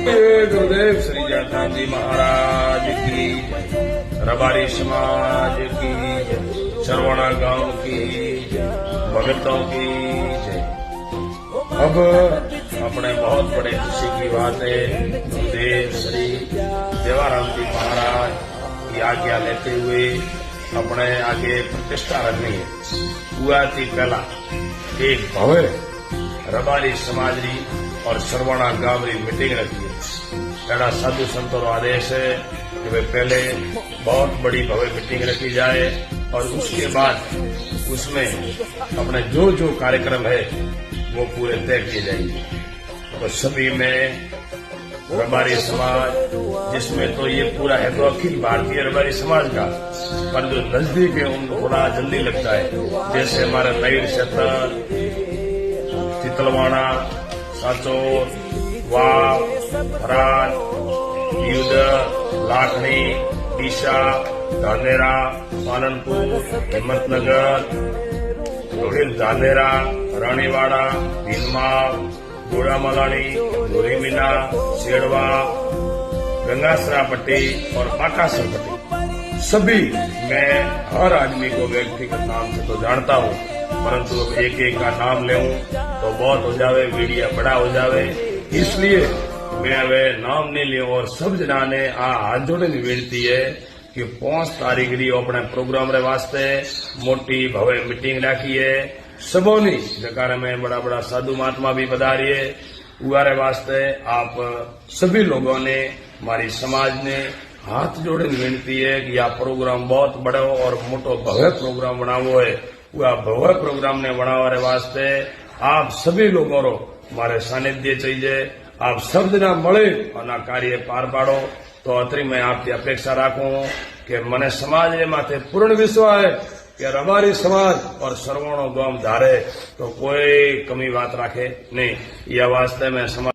गुरुदेव श्री जयतान जी महाराज की जय, रबारी समाज की जय, सरवणा गांव की जय, भगतों की जय। अब अपने बहुत बड़े खुशी की बात है, गुरुदेव श्री देवाराम जी महाराज की आज्ञा लेते हुए अपने आगे प्रतिष्ठा रखनी है। हुआ थी पहला एक भव्य रबारी समाज री और सरवणा गांव री मीटिंग रखी है। एड़ा साधु संतों का आदेश है कि वे पहले बहुत बड़ी भव्य मीटिंग रखी जाए और उसके बाद उसमें अपने जो जो कार्यक्रम है वो पूरे तय किए जाएंगे। तो सभी में रबारी समाज, जिसमें तो ये पूरा है तो अखिल भारतीय रबारी समाज का, पर जो नजदीक है उनको थोड़ा जल्दी लगता है। जैसे हमारा नईर क्षेत्र, तितलवाड़ा, साचोर, वाव, हरान, युद्ध, लाखनी, ईशा, धानेरा, पालनपुर, हिम्मतनगर, रोहिल धानेरा, रानीवाड़ा, भीलमाल, गोड़ा मलानी, गोरीमीना, शेड़वा, गंगासरा पट्टी और पाकासर पट्टी, सभी मैं हर आदमी को व्यक्तिगत नाम से तो जानता हूँ, परंतु अब एक एक का नाम लेऊं तो बहुत हो जावे, वीडियो बड़ा हो जावे, इसलिए मैं अब नाम नहीं लियो। और सब जना ने आ हाथ जोड़े की विनती है कि 5 तारीख री अपने प्रोग्राम रे वास्ते मोटी भव्य मीटिंग राखी है। सबोनी जकार में बड़ा बड़ा साधु महात्मा भी पधारिए। उगारे वास्ते आप सभी लोगों ने, हमारी समाज ने हाथ जोड़े विनती है कि यह प्रोग्राम बहुत बड़ो और मोटो भव्य प्रोग्राम बनावो है। वह भव्य प्रोग्राम ने बनावा वास्ते आप सभी लोगों रो मारे सानिध्य चाहिए। आप सब जना मळे और कार्य पार पाड़ो। तो अतरी मैं आपकी अपेक्षा राखूं कि मने समाज ने माथे पूर्ण विश्वास है कि रबारी समाज और सरवणो गांव धारे तो कोई कमी बात राखे नहीं। यह वास्ते में समाज